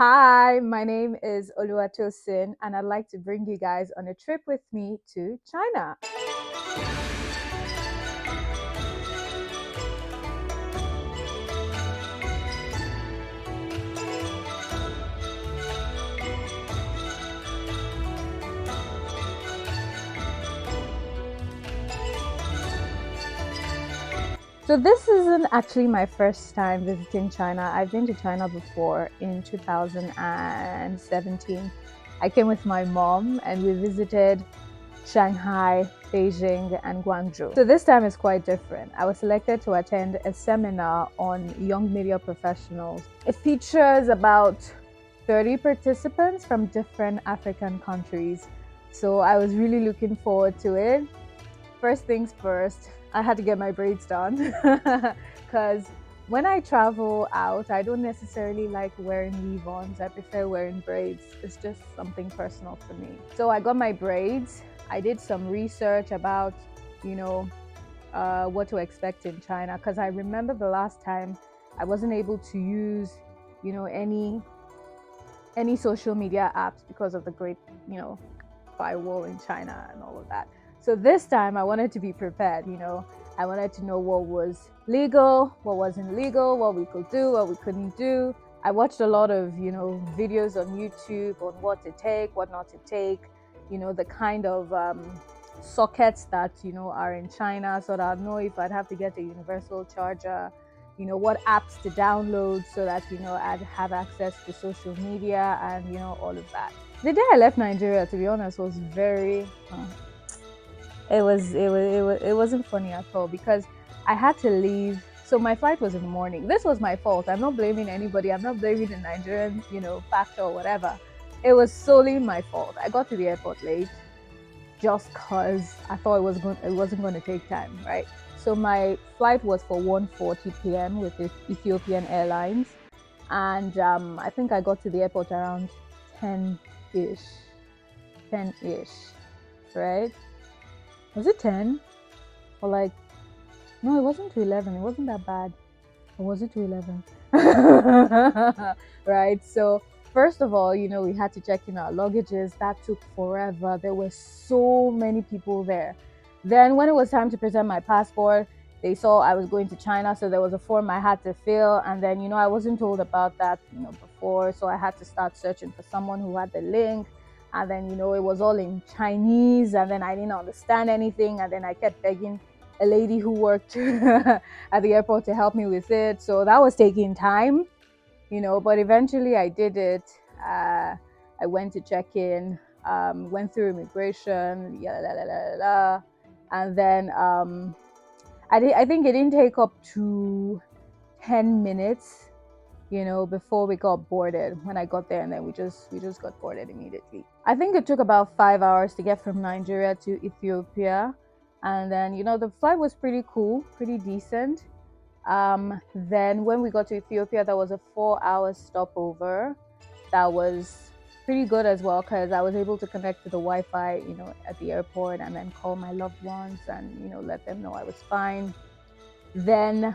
Hi, my name is Tosin, and I'd like to bring you guys on a trip with me to China. So, this isn't actually my first time visiting China. I've been to China before in 2017. I came with my mom and we visited Shanghai, Beijing, and Guangzhou. So this time is quite different. I was selected to attend a seminar on young media professionals. It features about 30 participants from different African countries. So I was really looking forward to it. First things first, I had to get my braids done because when I travel out, I don't necessarily like wearing leave-ons. I prefer wearing braids. It's just something personal for me. So I got my braids. I did some research about, you know, what to expect in China because I remember the last time I wasn't able to use, any social media apps because of the great, firewall in China and all of that. So this time I wanted to be prepared, I wanted to know what was legal, what wasn't legal, what we could do, what we couldn't do. I watched a lot of, videos on YouTube on what to take, what not to take, the kind of sockets that, are in China so that I'd know if I'd have to get a universal charger, what apps to download so that, I'd have access to social media and, all of that. The day I left Nigeria, to be honest, was very, it wasn't funny at all because I had to leave. So my flight was in the morning. This was my fault. I'm not blaming anybody. I'm not blaming the Nigerian, factor or whatever. It was solely my fault. I got to the airport late just because I thought it wasn't going to take time, right? So my flight was for 1:40 p.m. with the Ethiopian Airlines, and I think I got to the airport around 10-ish, 10-ish, right? Was it 10? Or like, no, it wasn't to 11. It wasn't that bad. Or was it to 11? Right. So first of all, we had to check in our luggages. That took forever. There were so many people there. Then when it was time to present my passport, they saw I was going to China, so there was a form I had to fill. And then, I wasn't told about that, before. So I had to start searching for someone who had the link. And then, it was all in Chinese. And then I didn't understand anything. And then I kept begging a lady who worked at the airport to help me with it. So that was taking time, but eventually I did it. I went to check in, went through immigration, and then I think it didn't take up to 10 minutes, before we got boarded when I got there, and then we just got boarded immediately. I think it took about 5 hours to get from Nigeria to Ethiopia. And then, the flight was pretty cool, pretty decent. Then when we got to Ethiopia, there was a 4-hour stopover. That was pretty good as well because I was able to connect to the Wi-Fi, at the airport and then call my loved ones and, let them know I was fine. Then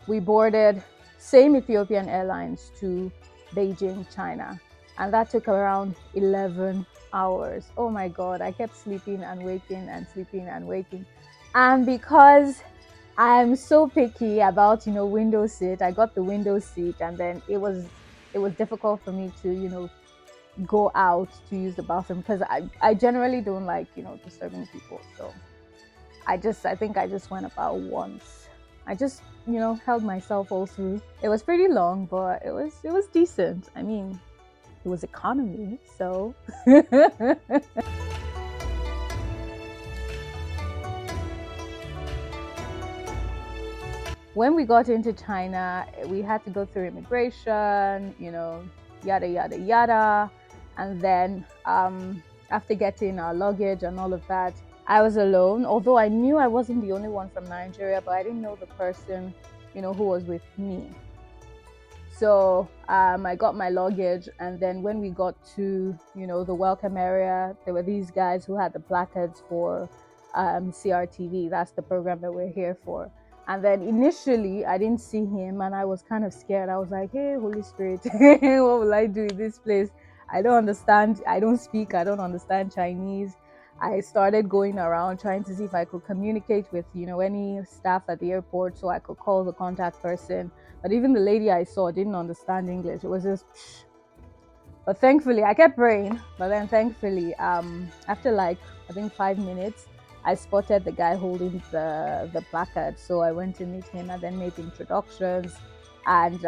we boarded same Ethiopian Airlines to Beijing, China. And that took around 11 hours. Oh my God, I kept sleeping and waking and sleeping and waking. And because I'm so picky about, window seat, I got the window seat, and then it was difficult for me to, go out to use the bathroom because I generally don't like, disturbing people. So I think I just went about once. I just, held myself all through. It was pretty long, but it was decent. I mean, it was economy, so. When we got into China, we had to go through immigration, yada, yada, yada. And then after getting our luggage and all of that, I was alone, although I knew I wasn't the only one from Nigeria, but I didn't know the person, who was with me. So I got my luggage, and then when we got to, the welcome area, there were these guys who had the placards for CRTV. That's the program that we're here for. And then initially, I didn't see him, and I was kind of scared. I was like, "Hey, Holy Spirit, what will I do in this place? I don't understand. I don't speak. I don't understand Chinese." I started going around trying to see if I could communicate with, any staff at the airport, so I could call the contact person. But even the lady I saw didn't understand English. It was just, but thankfully, I kept praying. But then, thankfully, after like I think 5 minutes, I spotted the guy holding the placard. So I went to meet him and then made introductions. And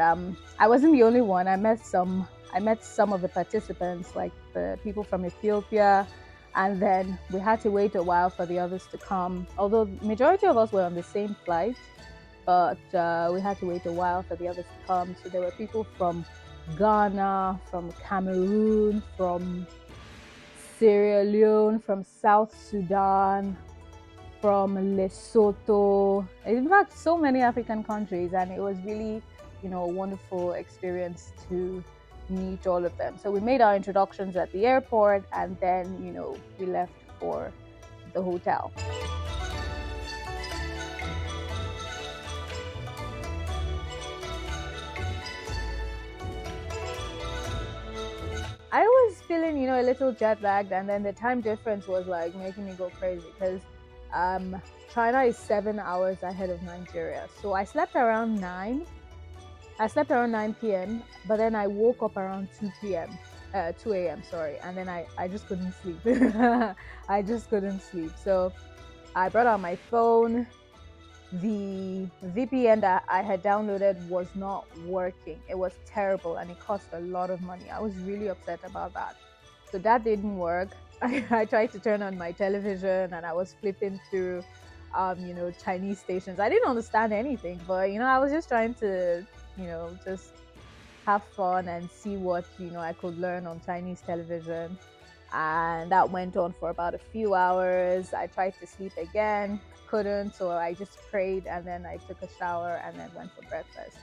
I wasn't the only one. I met some. I met some of the participants, like the people from Ethiopia, and then we had to wait a while for the others to come. Although majority of us were on the same flight, but we had to wait a while for the others to come. So there were people from Ghana, from Cameroon, from Sierra Leone, from South Sudan, from Lesotho. In fact, so many African countries, and it was really, a wonderful experience to meet all of them. So we made our introductions at the airport, and then, we left for the hotel. I was feeling, a little jet lagged, and then the time difference was like making me go crazy because China is 7 hours ahead of Nigeria. So I slept around 9. I slept around 9 p.m., but then I woke up around 2 p.m., 2 a.m., sorry, and then I just couldn't sleep. I just couldn't sleep. So I brought out my phone. The VPN that I had downloaded was not working. It was terrible and it cost a lot of money. I was really upset about that. So that didn't work. I tried to turn on my television and I was flipping through, Chinese stations. I didn't understand anything, but, I was just trying to, just have fun and see what, I could learn on Chinese television. And that went on for about a few hours. I tried to sleep again, couldn't, so I just prayed and then I took a shower and then went for breakfast.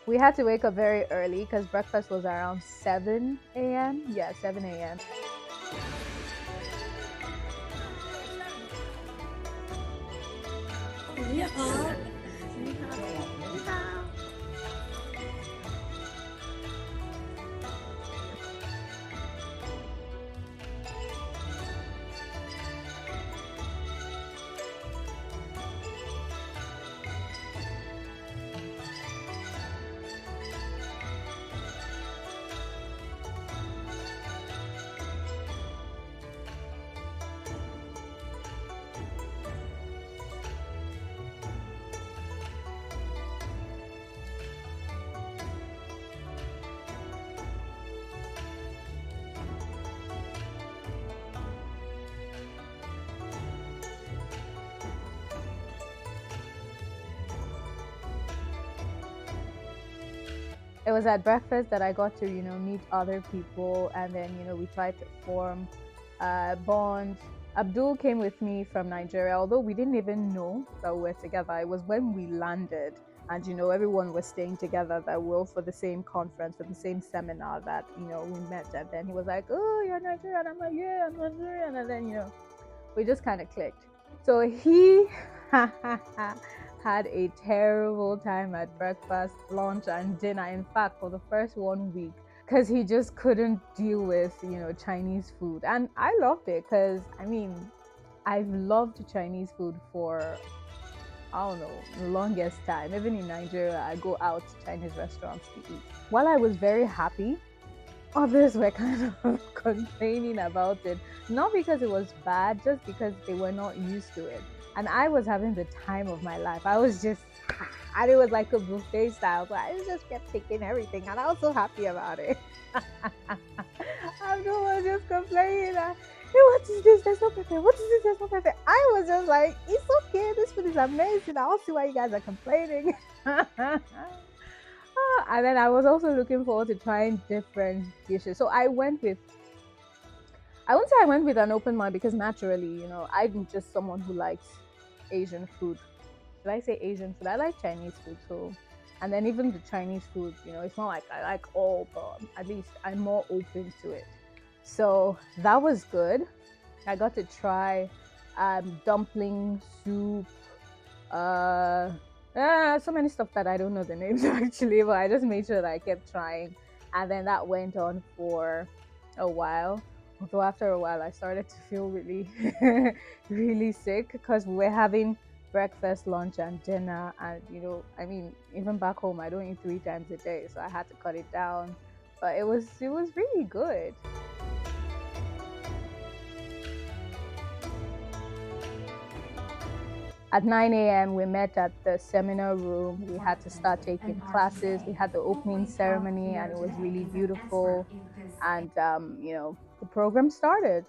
We had to wake up very early because breakfast was around 7 a.m. Yeah, 7 a.m. It was at breakfast that I got to, meet other people, and then, we tried to form a bond. Abdul came with me from Nigeria, although we didn't even know that we were together. It was when we landed, and everyone was staying together, that we were for the same conference, for the same seminar, that we met. And then he was like, "Oh, you're Nigerian." I'm like, "Yeah, I'm Nigerian." And then we just kind of clicked. So he had a terrible time at breakfast, lunch, and dinner. In fact, for the first 1 week, because he just couldn't deal with, Chinese food. And I loved it because, I've loved Chinese food for, I don't know, the longest time. Even in Nigeria, I go out to Chinese restaurants to eat. While I was very happy, others were kind of complaining about it. Not because it was bad, just because they were not used to it. And I was having the time of my life. I was just, and it was like a buffet style. So I just kept taking everything, and I was so happy about it. Abdul was just complaining that, "Hey, what is this? There's no pepper. What is this? There's no pepper." I was just like, "It's okay. This food is amazing. I don't see why you guys are complaining." And then I was also looking forward to trying different dishes. So I wouldn't say I went with an open mind because naturally, I'm just someone who likes Asian food. Should I say Asian food? I like Chinese food, so and then even the Chinese food, it's not like I like all, but at least I'm more open to it. So that was good. I got to try dumpling soup, uh, so many stuff that I don't know the names actually, but I just made sure that I kept trying, and then that went on for a while. Although after a while, I started to feel really, really sick because we were having breakfast, lunch, and dinner, and I mean, even back home, I don't eat 3 times a day, so I had to cut it down. But it was really good. At 9 a.m., we met at the seminar room. We had to start taking classes. We had the opening ceremony, and it was really beautiful. And, the program started.